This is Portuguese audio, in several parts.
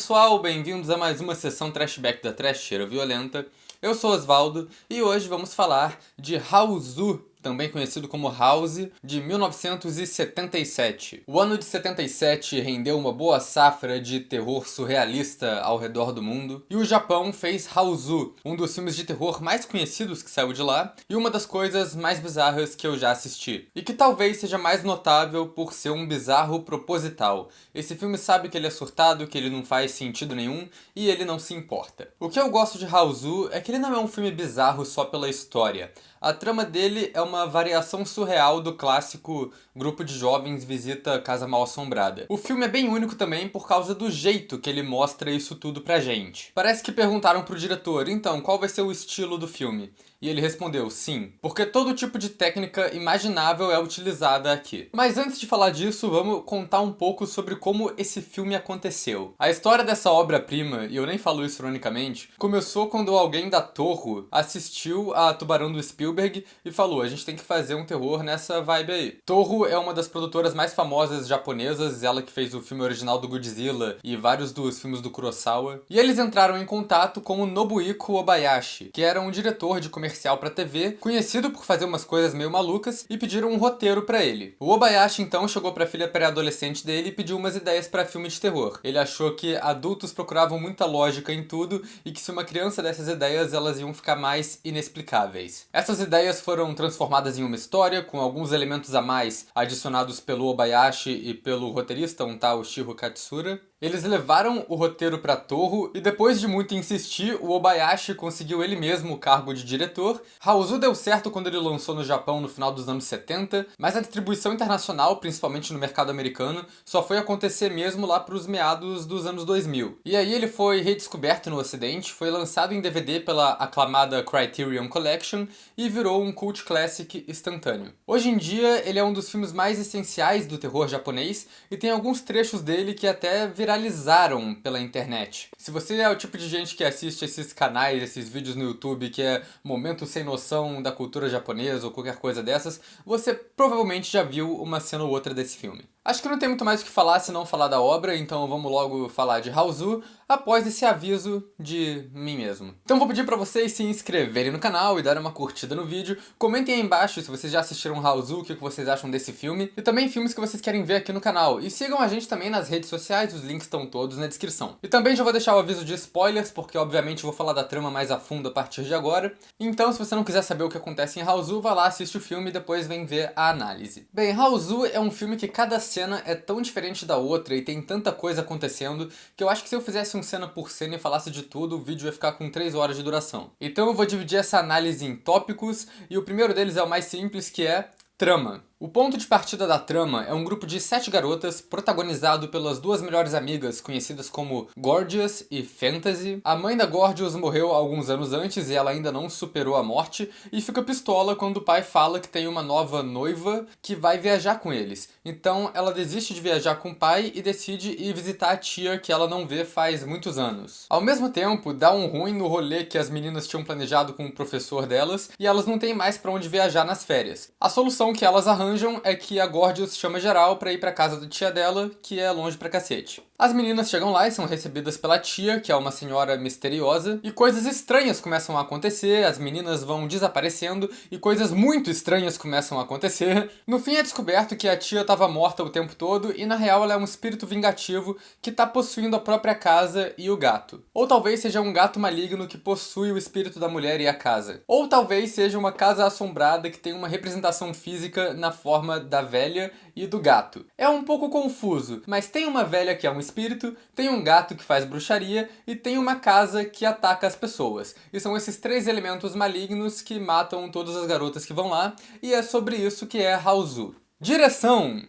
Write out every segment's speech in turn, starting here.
pessoal, bem-vindos a mais uma sessão Trashback da Trasheira Violenta. Eu sou Osvaldo e hoje vamos falar de Hausu, também conhecido como House, de 1977. O ano de 77 rendeu uma boa safra de terror surrealista ao redor do mundo, e o Japão fez Hausu, um dos filmes de terror mais conhecidos que saiu de lá, e uma das coisas mais bizarras que eu já assisti. E que talvez seja mais notável por ser um bizarro proposital. Esse filme sabe que ele é surtado, que ele não faz sentido nenhum, e ele não se importa. O que eu gosto de Hausu é que ele não é um filme bizarro só pela história. A trama dele é uma variação surreal do clássico grupo de jovens visita Casa Mal-Assombrada. O filme é bem único também por causa do jeito que ele mostra isso tudo pra gente. Parece que perguntaram pro diretor, então, qual vai ser o estilo do filme? E ele respondeu, sim, porque todo tipo de técnica imaginável é utilizada aqui. Mas antes de falar disso, vamos contar um pouco sobre como esse filme aconteceu. A história dessa obra-prima, e eu nem falo isso ironicamente, começou quando alguém da Toho assistiu a Tubarão do Spielberg e falou, a gente tem que fazer um terror nessa vibe aí. Toho é uma das produtoras mais famosas japonesas, ela que fez o filme original do Godzilla e vários dos filmes do Kurosawa. E eles entraram em contato com o Nobuhiko Obayashi, que era um diretor de comercial pra TV, conhecido por fazer umas coisas meio malucas, e pediram um roteiro pra ele. O Obayashi então chegou pra filha pré-adolescente dele e pediu umas ideias pra filme de terror. Ele achou que adultos procuravam muita lógica em tudo e que se uma criança dessas ideias, elas iam ficar mais inexplicáveis. Essas ideias foram transformadas em uma história, com alguns elementos a mais adicionados pelo Obayashi e pelo roteirista, um tal Shiro Katsura. Eles levaram o roteiro pra Toho e depois de muito insistir, o Obayashi conseguiu ele mesmo o cargo de diretor. Hausu deu certo quando ele lançou no Japão no final dos anos 70, mas a distribuição internacional, principalmente no mercado americano, só foi acontecer mesmo lá pros meados dos anos 2000. E aí ele foi redescoberto no ocidente, foi lançado em DVD pela aclamada Criterion Collection e virou um cult classic instantâneo. Hoje em dia, ele é um dos filmes mais essenciais do terror japonês e tem alguns trechos dele que até viralizaram pela internet. Se você é o tipo de gente que assiste esses canais, esses vídeos no YouTube que é momento sem noção da cultura japonesa ou qualquer coisa dessas, você provavelmente já viu uma cena ou outra desse filme. Acho que não tem muito mais o que falar se não falar da obra, então vamos logo falar de Hausu após esse aviso de mim mesmo. Então vou pedir pra vocês se inscreverem no canal e darem uma curtida no vídeo. Comentem aí embaixo se vocês já assistiram Hausu, o que vocês acham desse filme, e também filmes que vocês querem ver aqui no canal. E sigam a gente também nas redes sociais, os links estão todos na descrição. E também já vou deixar o aviso de spoilers, porque obviamente vou falar da trama mais a fundo a partir de agora. Então se você não quiser saber o que acontece em Hausu, vá lá, assiste o filme e depois vem ver a análise. Bem, Hausu é um filme que cada cena é tão diferente da outra e tem tanta coisa acontecendo que eu acho que se eu fizesse um cena por cena e falasse de tudo, o vídeo ia ficar com 3 horas de duração. Então eu vou dividir essa análise em tópicos e o primeiro deles é o mais simples, que é trama. O ponto de partida da trama é um grupo de 7 garotas, protagonizado pelas duas melhores amigas, conhecidas como Gorgeous e Fantasy. A mãe da Gorgeous morreu alguns anos antes e ela ainda não superou a morte, e fica pistola quando o pai fala que tem uma nova noiva que vai viajar com eles. Então ela desiste de viajar com o pai e decide ir visitar a tia que ela não vê faz muitos anos. Ao mesmo tempo, dá um ruim no rolê que as meninas tinham planejado com o professor delas, e elas não têm mais pra onde viajar nas férias. A solução que elas arranjam é que a Gorgeous chama geral pra ir pra casa da tia dela, que é longe pra cacete. As meninas chegam lá e são recebidas pela tia, que é uma senhora misteriosa, e coisas estranhas começam a acontecer, as meninas vão desaparecendo e coisas muito estranhas começam a acontecer. No fim é descoberto que a tia estava morta o tempo todo e na real ela é um espírito vingativo que tá possuindo a própria casa e o gato. Ou talvez seja um gato maligno que possui o espírito da mulher e a casa. Ou talvez seja uma casa assombrada que tem uma representação física na forma da velha e do gato. É um pouco confuso, mas tem uma velha que é um espírito, tem um gato que faz bruxaria e tem uma casa que ataca as pessoas. E são esses 3 elementos malignos que matam todas as garotas que vão lá, e é sobre isso que é Hausu. Direção!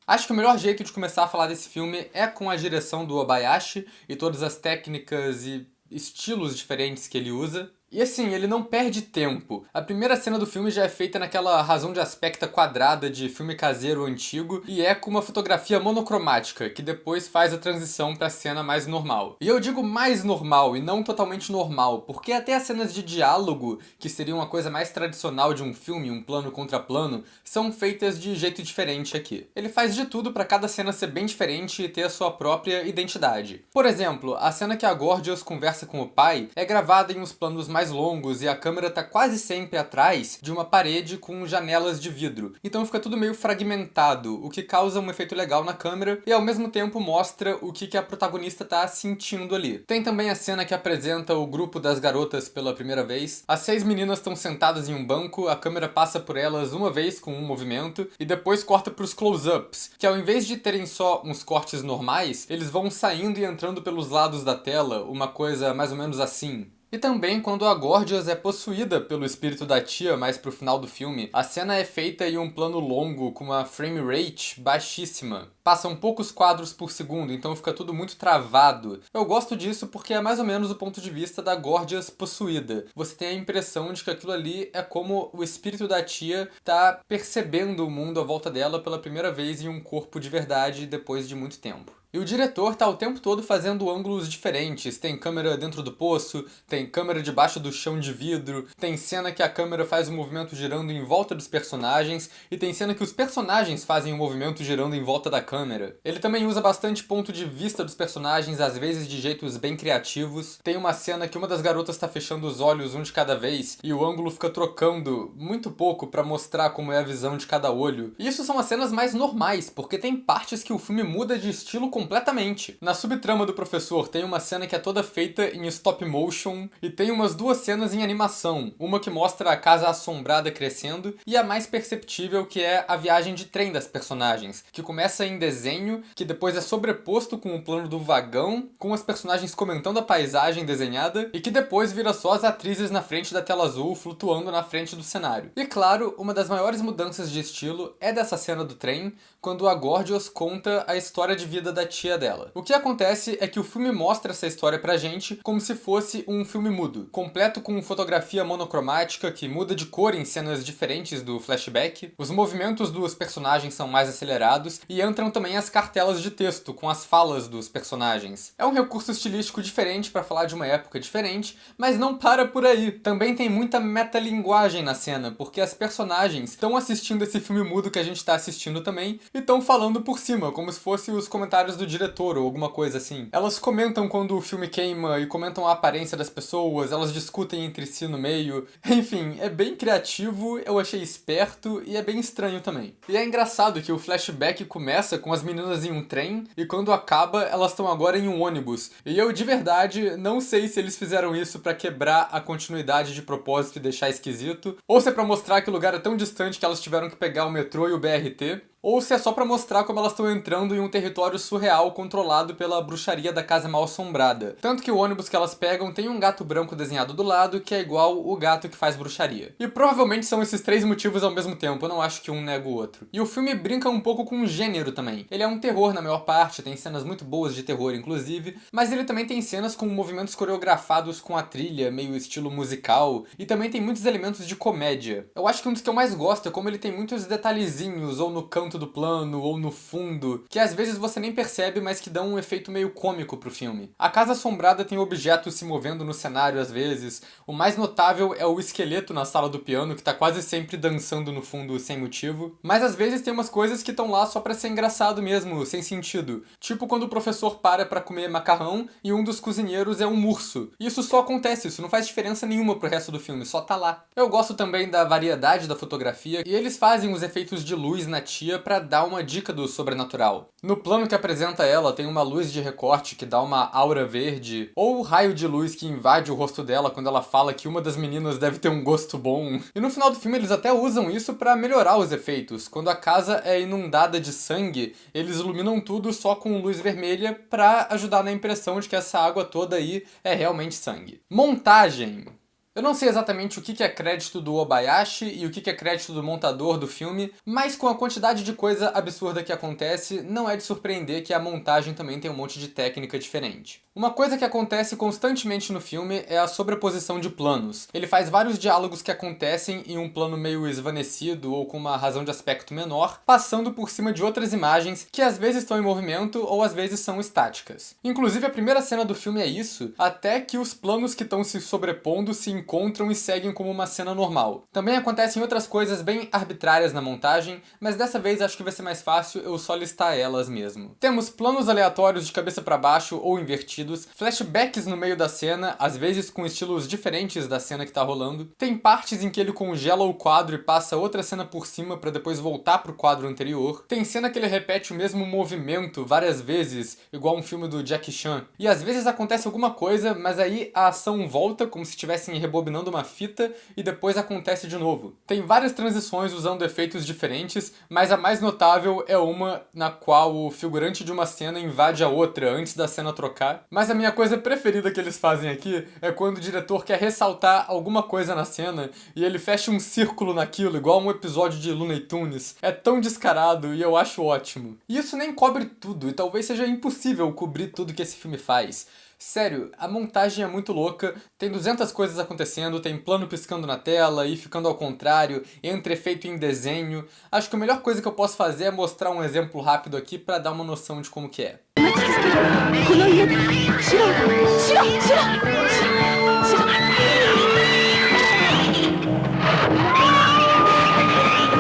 Acho que o melhor jeito de começar a falar desse filme é com a direção do Obayashi e todas as técnicas e estilos diferentes que ele usa. E assim, ele não perde tempo. A primeira cena do filme já é feita naquela razão de aspecto quadrada de filme caseiro antigo e é com uma fotografia monocromática, que depois faz a transição pra cena mais normal. E eu digo mais normal e não totalmente normal, porque até as cenas de diálogo, que seriam uma coisa mais tradicional de um filme, um plano contra plano, são feitas de jeito diferente aqui. Ele faz de tudo pra cada cena ser bem diferente e ter a sua própria identidade. Por exemplo, a cena que a Gorgias conversa com o pai é gravada em uns planos mais longos e a câmera tá quase sempre atrás de uma parede com janelas de vidro. Então fica tudo meio fragmentado, o que causa um efeito legal na câmera e ao mesmo tempo mostra o que a protagonista tá sentindo ali. Tem também a cena que apresenta o grupo das garotas pela primeira vez. As 6 meninas estão sentadas em um banco, a câmera passa por elas uma vez com um movimento e depois corta pros close-ups, que ao invés de terem só uns cortes normais, eles vão saindo e entrando pelos lados da tela, uma coisa mais ou menos assim. E também quando a Gorgias é possuída pelo espírito da tia mais pro final do filme, a cena é feita em um plano longo com uma frame rate baixíssima. Passam poucos quadros por segundo, então fica tudo muito travado. Eu gosto disso porque é mais ou menos o ponto de vista da Gorgias possuída. Você tem a impressão de que aquilo ali é como o espírito da tia tá percebendo o mundo à volta dela pela primeira vez em um corpo de verdade depois de muito tempo. E o diretor tá o tempo todo fazendo ângulos diferentes. Tem câmera dentro do poço, tem câmera debaixo do chão de vidro, tem cena que a câmera faz um movimento girando em volta dos personagens, e tem cena que os personagens fazem um movimento girando em volta da câmera. Ele também usa bastante ponto de vista dos personagens, às vezes de jeitos bem criativos. Tem uma cena que uma das garotas tá fechando os olhos um de cada vez, e o ângulo fica trocando muito pouco pra mostrar como é a visão de cada olho. E isso são as cenas mais normais, porque tem partes que o filme muda de estilo completamente. Na subtrama do professor tem uma cena que é toda feita em stop motion e tem umas 2 cenas em animação, uma que mostra a casa assombrada crescendo e a mais perceptível, que é a viagem de trem das personagens, que começa em desenho, que depois é sobreposto com o plano do vagão, com as personagens comentando a paisagem desenhada e que depois vira só as atrizes na frente da tela azul flutuando na frente do cenário. E claro, uma das maiores mudanças de estilo é dessa cena do trem, quando a Gorgias conta a história de vida da tia dela. O que acontece é que o filme mostra essa história pra gente como se fosse um filme mudo, completo com fotografia monocromática que muda de cor em cenas diferentes do flashback, os movimentos dos personagens são mais acelerados e entram também as cartelas de texto com as falas dos personagens. É um recurso estilístico diferente pra falar de uma época diferente, mas não para por aí. Também tem muita metalinguagem na cena, porque as personagens estão assistindo esse filme mudo que a gente tá assistindo também e estão falando por cima, como se fossem os comentários do diretor ou alguma coisa assim. Elas comentam quando o filme queima e comentam a aparência das pessoas, elas discutem entre si no meio. Enfim, é bem criativo, eu achei esperto e é bem estranho também. E é engraçado que o flashback começa com as meninas em um trem e quando acaba elas estão agora em um ônibus. E eu de verdade não sei se eles fizeram isso pra quebrar a continuidade de propósito e deixar esquisito, ou se é pra mostrar que o lugar é tão distante que elas tiveram que pegar o metrô e o BRT. Ou se é só pra mostrar como elas estão entrando em um território surreal controlado pela bruxaria da Casa Mal-Assombrada. Tanto que o ônibus que elas pegam tem um gato branco desenhado do lado, que é igual o gato que faz bruxaria. E provavelmente são esses 3 motivos ao mesmo tempo, eu não acho que um nega o outro. E o filme brinca um pouco com o gênero também. Ele é um terror na maior parte, tem cenas muito boas de terror inclusive, mas ele também tem cenas com movimentos coreografados com a trilha, meio estilo musical, e também tem muitos elementos de comédia. Eu acho que um dos que eu mais gosto é como ele tem muitos detalhezinhos, ou no canto do plano ou no fundo, que às vezes você nem percebe, mas que dão um efeito meio cômico pro filme. A Casa Assombrada tem objetos se movendo no cenário às vezes. O mais notável é o esqueleto na sala do piano, que tá quase sempre dançando no fundo sem motivo. Mas às vezes tem umas coisas que estão lá só pra ser engraçado mesmo, sem sentido. Tipo quando o professor para pra comer macarrão e um dos cozinheiros é um urso. Isso só acontece, isso não faz diferença nenhuma pro resto do filme, só tá lá. Eu gosto também da variedade da fotografia, e eles fazem os efeitos de luz na tia pra dar uma dica do sobrenatural. No plano que apresenta ela, tem uma luz de recorte que dá uma aura verde, ou o raio de luz que invade o rosto dela quando ela fala que uma das meninas deve ter um gosto bom. E no final do filme eles até usam isso pra melhorar os efeitos. Quando a casa é inundada de sangue, eles iluminam tudo só com luz vermelha pra ajudar na impressão de que essa água toda aí é realmente sangue. Montagem. Eu não sei exatamente o que é crédito do Obayashi e o que é crédito do montador do filme, mas com a quantidade de coisa absurda que acontece, não é de surpreender que a montagem também tem um monte de técnica diferente. Uma coisa que acontece constantemente no filme é a sobreposição de planos. Ele faz vários diálogos que acontecem em um plano meio esvanecido ou com uma razão de aspecto menor, passando por cima de outras imagens que às vezes estão em movimento ou às vezes são estáticas. Inclusive a primeira cena do filme é isso, até que os planos que estão se sobrepondo se encontram e seguem como uma cena normal. Também acontecem outras coisas bem arbitrárias na montagem, mas dessa vez acho que vai ser mais fácil eu só listar elas mesmo. Temos planos aleatórios de cabeça para baixo ou invertidos, flashbacks no meio da cena, às vezes com estilos diferentes da cena que tá rolando. Tem partes em que ele congela o quadro e passa outra cena por cima para depois voltar pro quadro anterior. Tem cena que ele repete o mesmo movimento várias vezes, igual um filme do Jackie Chan. E às vezes acontece alguma coisa, mas aí a ação volta como se estivessem rebobinando uma fita e depois acontece de novo. Tem várias transições usando efeitos diferentes, mas a mais notável é uma na qual o figurante de uma cena invade a outra antes da cena trocar. Mas a minha coisa preferida que eles fazem aqui é quando o diretor quer ressaltar alguma coisa na cena e ele fecha um círculo naquilo, igual um episódio de Looney Tunes. É tão descarado e eu acho ótimo. E isso nem cobre tudo, e talvez seja impossível cobrir tudo que esse filme faz. Sério, a montagem é muito louca, tem 200 coisas acontecendo, tem plano piscando na tela e ficando ao contrário, entre efeito em desenho. Acho que a melhor coisa que eu posso fazer é mostrar um exemplo rápido aqui pra dar uma noção de como que é.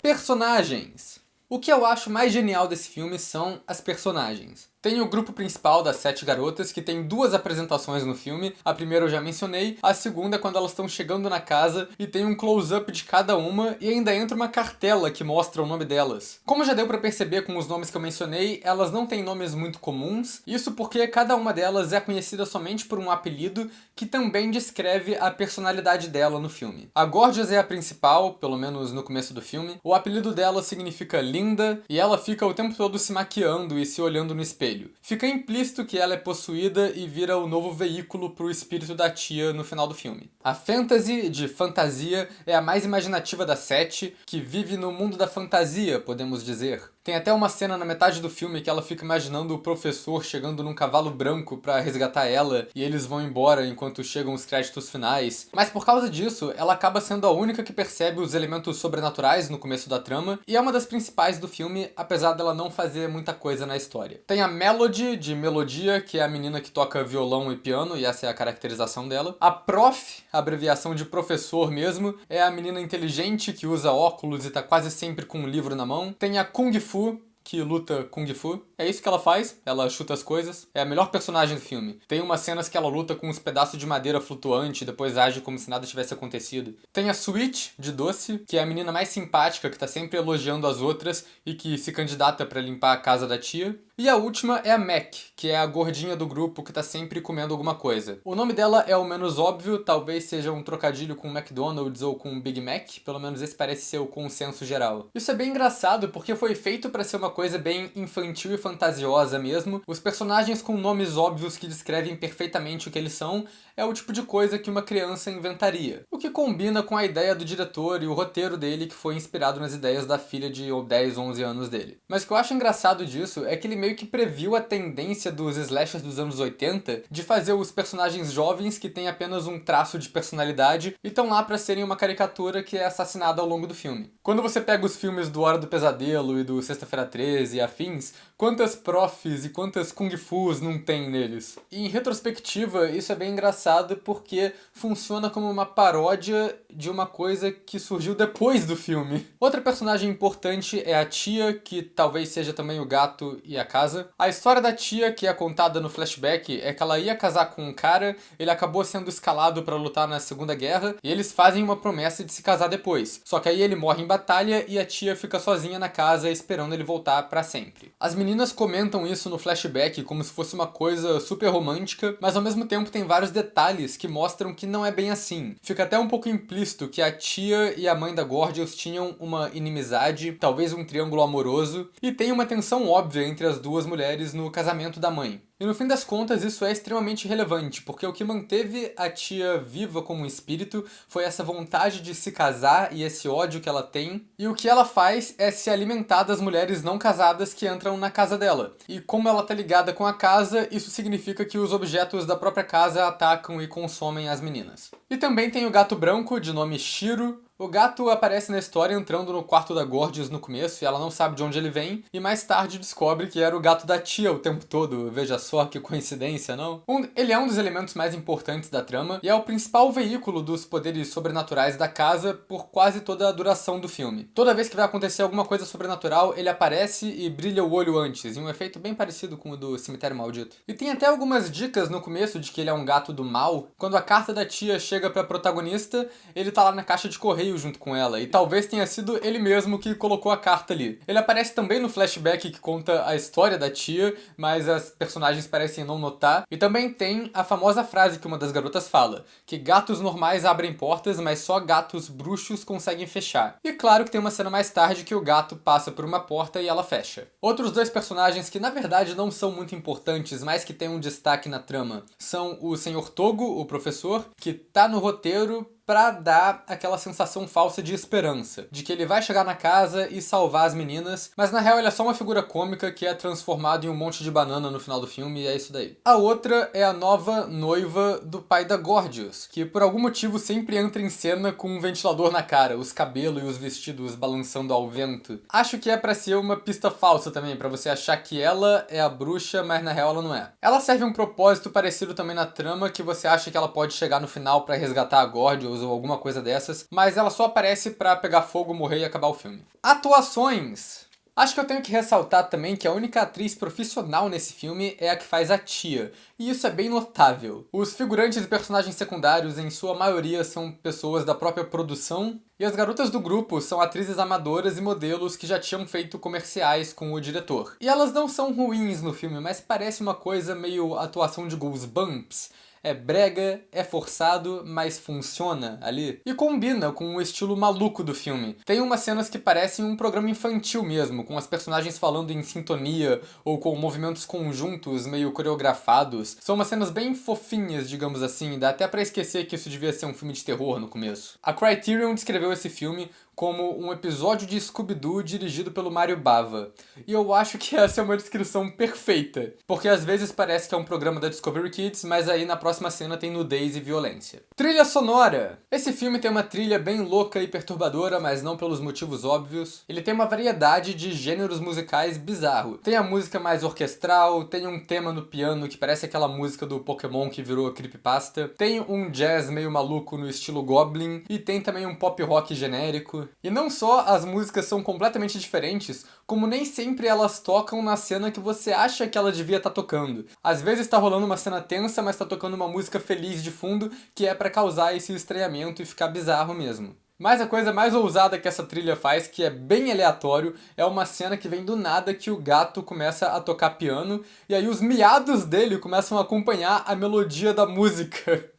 Personagens. O que eu acho mais genial desse filme são as personagens. Tem o grupo principal das 7 garotas, que tem 2 apresentações no filme. A primeira eu já mencionei, a segunda é quando elas estão chegando na casa e tem um close-up de cada uma e ainda entra uma cartela que mostra o nome delas. Como já deu pra perceber com os nomes que eu mencionei, elas não têm nomes muito comuns, isso porque cada uma delas é conhecida somente por um apelido que também descreve a personalidade dela no filme. A Gorgeous é a principal, pelo menos no começo do filme. O apelido dela significa linda e ela fica o tempo todo se maquiando e se olhando no espelho. Fica implícito que ela é possuída e vira o novo veículo pro espírito da tia no final do filme. A Fantasy, de fantasia, é a mais imaginativa das 7, que vive no mundo da fantasia, podemos dizer. Tem até uma cena na metade do filme que ela fica imaginando o professor chegando num cavalo branco pra resgatar ela e eles vão embora enquanto chegam os créditos finais. Mas por causa disso, ela acaba sendo a única que percebe os elementos sobrenaturais no começo da trama e é uma das principais do filme, apesar dela não fazer muita coisa na história. Tem a Melody, de melodia, que é a menina que toca violão e piano, e essa é a caracterização dela. A Prof, a abreviação de professor mesmo, é a menina inteligente que usa óculos e tá quase sempre com um livro na mão. Tem a Kung Fu, que luta Kung Fu. É isso que ela faz, ela chuta as coisas. É a melhor personagem do filme. Tem umas cenas que ela luta com uns pedaços de madeira flutuante e depois age como se nada tivesse acontecido. Tem a Sweet, de doce, que é a menina mais simpática, que tá sempre elogiando as outras e que se candidata pra limpar a casa da tia. E a última é a Mac, que é a gordinha do grupo que tá sempre comendo alguma coisa. O nome dela é o menos óbvio, talvez seja um trocadilho com McDonald's ou com Big Mac, pelo menos esse parece ser o consenso geral. Isso é bem engraçado porque foi feito pra ser uma coisa bem infantil e fantasiosa mesmo. Os personagens com nomes óbvios que descrevem perfeitamente o que eles são é o tipo de coisa que uma criança inventaria. O que combina com a ideia do diretor e o roteiro dele, que foi inspirado nas ideias da filha de 10, 11 anos dele. Mas o que eu acho engraçado disso é que ele meio que previu a tendência dos slashers dos anos 80 de fazer os personagens jovens que têm apenas um traço de personalidade e estão lá pra serem uma caricatura que é assassinada ao longo do filme. Quando você pega os filmes do Hora do Pesadelo e do Sexta-feira 13 e afins, quantas profs e quantas kung fus não tem neles? E em retrospectiva, isso é bem engraçado porque funciona como uma paródia de uma coisa que surgiu depois do filme. Outra personagem importante é a tia, que talvez seja também o gato e a casa. A história da tia, que é contada no flashback, é que ela ia casar com um cara, ele acabou sendo escalado pra lutar na Segunda Guerra, e eles fazem uma promessa de se casar depois. Só que aí ele morre em batalha e a tia fica sozinha na casa esperando ele voltar pra sempre. As meninas comentam isso no flashback como se fosse uma coisa super romântica, mas ao mesmo tempo tem vários detalhes que mostram que não é bem assim. Fica até um pouco implícito que a tia e a mãe da Gorgeous tinham uma inimizade, talvez um triângulo amoroso, e tem uma tensão óbvia entre as duas mulheres no casamento da mãe. E no fim das contas isso é extremamente relevante, porque o que manteve a tia viva como um espírito foi essa vontade de se casar e esse ódio que ela tem, e o que ela faz é se alimentar das mulheres não casadas que entram na casa dela. E como ela tá ligada com a casa, isso significa que os objetos da própria casa atacam e consomem as meninas. E também tem o gato branco, de nome Shiro. O gato aparece na história entrando no quarto da Gorgeous no começo e ela não sabe de onde ele vem, e mais tarde descobre que era o gato da tia o tempo todo. Veja só que coincidência, não? Ele é um dos elementos mais importantes da trama e é o principal veículo dos poderes sobrenaturais da casa por quase toda a duração do filme. Toda vez que vai acontecer alguma coisa sobrenatural, ele aparece e brilha o olho antes, em um efeito bem parecido com o do Cemitério Maldito. E tem até algumas dicas no começo de que ele é um gato do mal. Quando a carta da tia chega pra protagonista, ele tá lá na caixa de correio junto com ela, e talvez tenha sido ele mesmo que colocou a carta ali. Ele aparece também no flashback que conta a história da tia, mas as personagens parecem não notar. E também tem a famosa frase que uma das garotas fala, que gatos normais abrem portas, mas só gatos bruxos conseguem fechar. E claro que tem uma cena mais tarde que o gato passa por uma porta e ela fecha. Outros dois personagens que na verdade não são muito importantes, mas que têm um destaque na trama, são o Sr. Togo, o professor, que tá no roteiro pra dar aquela sensação falsa de esperança, de que ele vai chegar na casa e salvar as meninas, mas na real ele é só uma figura cômica que é transformado em um monte de banana no final do filme e é isso daí. A outra é a nova noiva do pai da Gorgeous, que por algum motivo sempre entra em cena com um ventilador na cara, os cabelos e os vestidos balançando ao vento. Acho que é pra ser uma pista falsa também, pra você achar que ela é a bruxa, mas na real ela não é. Ela serve um propósito parecido também na trama, que você acha que ela pode chegar no final pra resgatar a Gorgeous ou alguma coisa dessas, mas ela só aparece pra pegar fogo, morrer e acabar o filme. Atuações! Acho que eu tenho que ressaltar também que a única atriz profissional nesse filme é a que faz a tia, e isso é bem notável. Os figurantes e personagens secundários, em sua maioria, são pessoas da própria produção, e as garotas do grupo são atrizes amadoras e modelos que já tinham feito comerciais com o diretor. E elas não são ruins no filme, mas parece uma coisa meio atuação de Goosebumps. É brega, é forçado, mas funciona ali. E combina com o estilo maluco do filme. Tem umas cenas que parecem um programa infantil mesmo, com as personagens falando em sintonia, ou com movimentos conjuntos meio coreografados. São umas cenas bem fofinhas, digamos assim, dá até pra esquecer que isso devia ser um filme de terror no começo. A Criterion descreveu esse filme como um episódio de Scooby-Doo dirigido pelo Mário Bava. E eu acho que essa é uma descrição perfeita, porque às vezes parece que é um programa da Discovery Kids, mas aí na próxima cena tem nudez e violência. Trilha sonora! Esse filme tem uma trilha bem louca e perturbadora, mas não pelos motivos óbvios. Ele tem uma variedade de gêneros musicais bizarro. Tem a música mais orquestral, tem um tema no piano que parece aquela música do Pokémon que virou creepypasta, tem um jazz meio maluco no estilo Goblin, e tem também um pop rock genérico. E não só as músicas são completamente diferentes, como nem sempre elas tocam na cena que você acha que ela devia estar tocando. Às vezes tá rolando uma cena tensa, mas tá tocando uma música feliz de fundo, que é pra causar esse estranhamento e ficar bizarro mesmo. Mas a coisa mais ousada que essa trilha faz, que é bem aleatório, é uma cena que vem do nada que o gato começa a tocar piano, e aí os miados dele começam a acompanhar a melodia da música.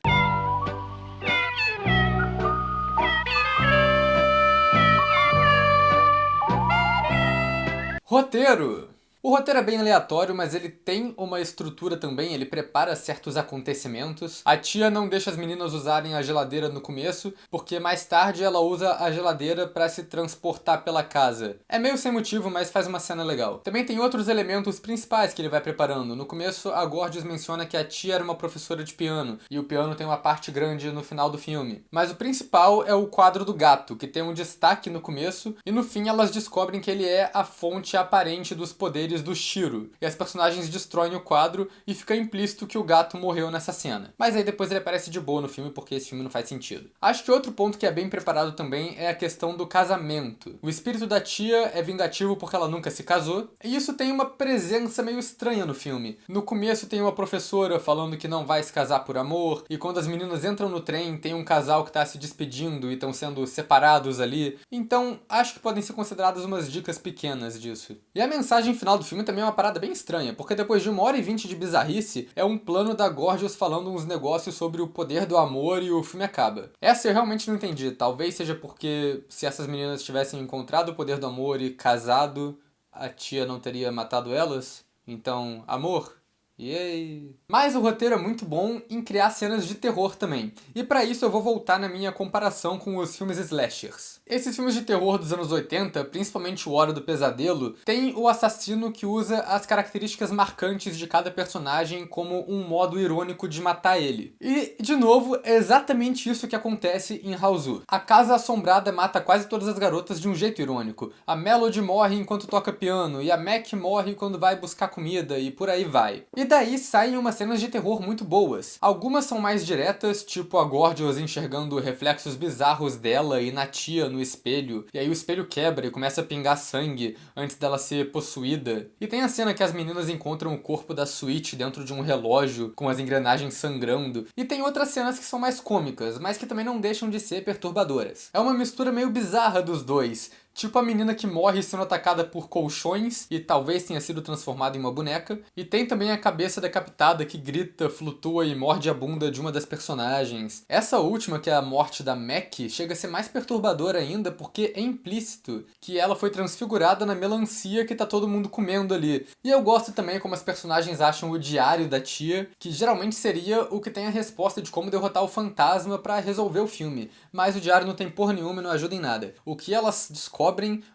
Roteiro! O roteiro é bem aleatório, mas ele tem uma estrutura também, ele prepara certos acontecimentos. A tia não deixa as meninas usarem a geladeira no começo, porque mais tarde ela usa a geladeira pra se transportar pela casa. É meio sem motivo, mas faz uma cena legal. Também tem outros elementos principais que ele vai preparando. No começo, a Gorgeous menciona que a tia era uma professora de piano, e o piano tem uma parte grande no final do filme. Mas o principal é o quadro do gato, que tem um destaque no começo, e no fim elas descobrem que ele é a fonte aparente dos poderes do Shiro, e as personagens destroem o quadro e fica implícito que o gato morreu nessa cena. Mas aí depois ele aparece de boa no filme porque esse filme não faz sentido. Acho que outro ponto que é bem preparado também é a questão do casamento. O espírito da tia é vingativo porque ela nunca se casou, e isso tem uma presença meio estranha no filme. No começo tem uma professora falando que não vai se casar por amor, e quando as meninas entram no trem tem um casal que tá se despedindo e estão sendo separados ali. Então acho que podem ser consideradas umas dicas pequenas disso. E a mensagem final do filme também é uma parada bem estranha, porque depois de 1h20 de bizarrice, é um plano da Gorgeous falando uns negócios sobre o poder do amor e o filme acaba. Essa eu realmente não entendi, talvez seja porque se essas meninas tivessem encontrado o poder do amor e casado, a tia não teria matado elas? Então, amor, yay! Mas o roteiro é muito bom em criar cenas de terror também. E pra isso eu vou voltar na minha comparação com os filmes slashers. Esses filmes de terror dos anos 80, principalmente o Hora do Pesadelo, tem o assassino que usa as características marcantes de cada personagem como um modo irônico de matar ele. E, de novo, é exatamente isso que acontece em Hausu. A Casa Assombrada mata quase todas as garotas de um jeito irônico. A Melody morre enquanto toca piano, e a Mac morre quando vai buscar comida, e por aí vai. E daí saem umas cenas de terror muito boas. Algumas são mais diretas, tipo a Gorgeous enxergando reflexos bizarros dela e na tia no espelho, e aí o espelho quebra e começa a pingar sangue antes dela ser possuída. E tem a cena que as meninas encontram o corpo da Sweet dentro de um relógio com as engrenagens sangrando. E tem outras cenas que são mais cômicas, mas que também não deixam de ser perturbadoras. É uma mistura meio bizarra dos dois. Tipo a menina que morre sendo atacada por colchões e talvez tenha sido transformada em uma boneca. E tem também a cabeça decapitada que grita, flutua e morde a bunda de uma das personagens. Essa última, que é a morte da Mac, chega a ser mais perturbadora ainda porque é implícito que ela foi transfigurada na melancia que tá todo mundo comendo ali. E eu gosto também como as personagens acham o diário da tia, que geralmente seria o que tem a resposta de como derrotar o fantasma pra resolver o filme. Mas o diário não tem porra nenhuma e não ajuda em nada. O que elas descobrem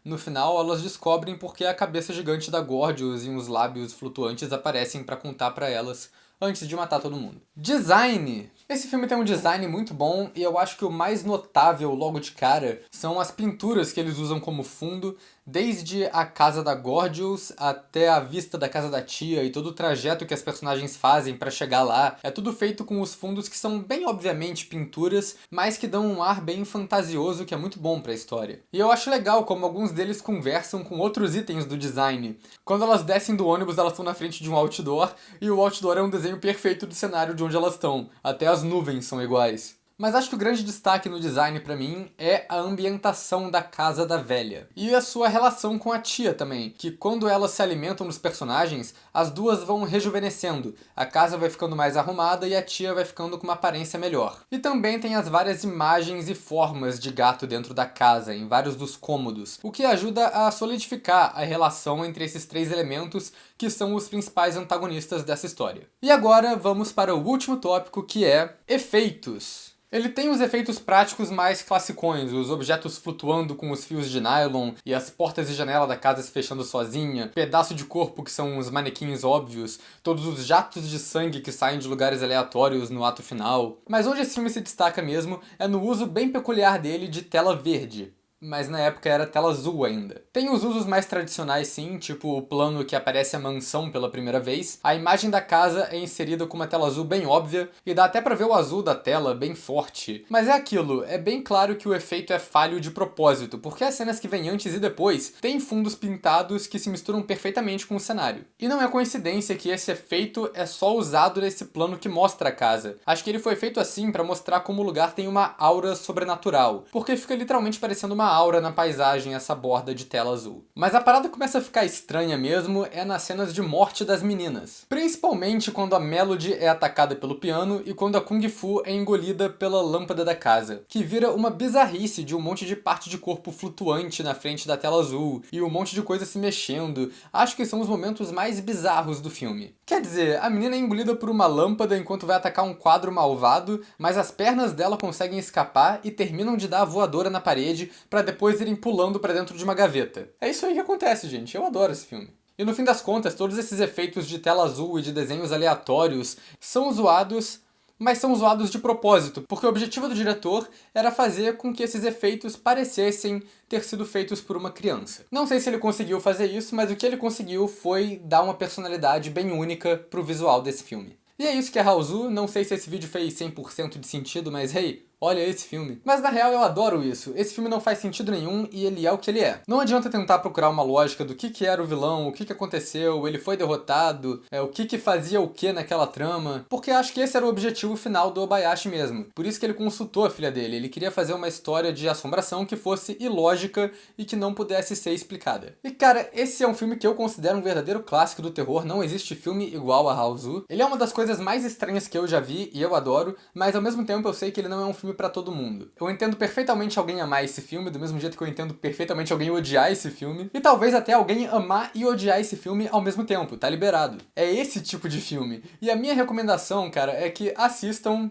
no final, elas descobrem porque a cabeça gigante da Gorgeous e uns lábios flutuantes aparecem pra contar pra elas antes de matar todo mundo. Design! Esse filme tem um design muito bom e eu acho que o mais notável logo de cara são as pinturas que eles usam como fundo, desde a casa da Gorgeous até a vista da casa da tia e todo o trajeto que as personagens fazem pra chegar lá. É tudo feito com os fundos que são bem obviamente pinturas, mas que dão um ar bem fantasioso que é muito bom pra história. E eu acho legal como alguns deles conversam com outros itens do design. Quando elas descem do ônibus, elas estão na frente de um outdoor e o outdoor é um desenho perfeito do cenário de onde elas estão. Até as nuvens são iguais. Mas acho que o grande destaque no design pra mim é a ambientação da casa da velha. E a sua relação com a tia também, que quando elas se alimentam dos personagens, as duas vão rejuvenescendo. A casa vai ficando mais arrumada e a tia vai ficando com uma aparência melhor. E também tem as várias imagens e formas de gato dentro da casa, em vários dos cômodos, o que ajuda a solidificar a relação entre esses três elementos que são os principais antagonistas dessa história. E agora vamos para o último tópico, que é efeitos. Ele tem os efeitos práticos mais classicões, os objetos flutuando com os fios de nylon e as portas e janela da casa se fechando sozinha, pedaço de corpo que são os manequins óbvios, todos os jatos de sangue que saem de lugares aleatórios no ato final. Mas onde esse filme se destaca mesmo é no uso bem peculiar dele de tela verde. Mas na época era tela azul ainda. Tem os usos mais tradicionais sim, tipo o plano que aparece a mansão pela primeira vez. A imagem da casa é inserida com uma tela azul bem óbvia, e dá até pra ver o azul da tela bem forte. Mas é aquilo, é bem claro que o efeito é falho de propósito, porque as cenas que vêm antes e depois têm fundos pintados que se misturam perfeitamente com o cenário. E não é coincidência que esse efeito é só usado nesse plano que mostra a casa. Acho que ele foi feito assim pra mostrar como o lugar tem uma aura sobrenatural, porque fica literalmente parecendo uma aura na paisagem essa borda de tela azul. Mas a parada começa a ficar estranha mesmo é nas cenas de morte das meninas. Principalmente quando a Melody é atacada pelo piano e quando a Kung Fu é engolida pela lâmpada da casa, que vira uma bizarrice de um monte de parte de corpo flutuante na frente da tela azul e um monte de coisa se mexendo. Acho que são os momentos mais bizarros do filme. Quer dizer, a menina é engolida por uma lâmpada enquanto vai atacar um quadro malvado, mas as pernas dela conseguem escapar e terminam de dar a voadora na parede pra depois irem pulando pra dentro de uma gaveta. É isso aí que acontece, gente. Eu adoro esse filme. E no fim das contas, todos esses efeitos de tela azul e de desenhos aleatórios são zoados, mas são zoados de propósito, porque o objetivo do diretor era fazer com que esses efeitos parecessem ter sido feitos por uma criança. Não sei se ele conseguiu fazer isso, mas o que ele conseguiu foi dar uma personalidade bem única pro visual desse filme. E é isso que é Hausu. Não sei se esse vídeo fez 100% de sentido, mas hey, olha esse filme. Mas na real eu adoro isso. Esse filme não faz sentido nenhum e ele é o que ele é. Não adianta tentar procurar uma lógica do que era o vilão, o que aconteceu, ele foi derrotado, o que fazia o que naquela trama, porque acho que esse era o objetivo final do Obayashi mesmo. Por isso que ele consultou a filha dele. Ele queria fazer uma história de assombração que fosse ilógica e que não pudesse ser explicada. E cara, esse é um filme que eu considero um verdadeiro clássico do terror. Não existe filme igual a Hausu. Ele é uma das coisas mais estranhas que eu já vi e eu adoro, mas ao mesmo tempo eu sei que ele não é um filme filme pra todo mundo. Eu entendo perfeitamente alguém amar esse filme, do mesmo jeito que eu entendo perfeitamente alguém odiar esse filme, e talvez até alguém amar e odiar esse filme ao mesmo tempo, tá liberado. É esse tipo de filme. E a minha recomendação, cara, é que assistam,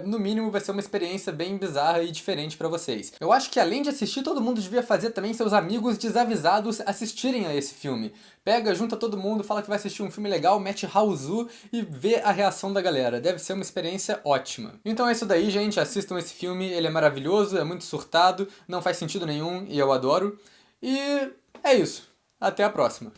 no mínimo vai ser uma experiência bem bizarra e diferente pra vocês. Eu acho que além de assistir, todo mundo devia fazer também seus amigos desavisados assistirem a esse filme. Pega, junta todo mundo, fala que vai assistir um filme legal, mete Hausu e vê a reação da galera. Deve ser uma experiência ótima. Então é isso daí, gente. Assistam esse filme, ele é maravilhoso, é muito surtado, não faz sentido nenhum e eu adoro. E é isso. Até a próxima.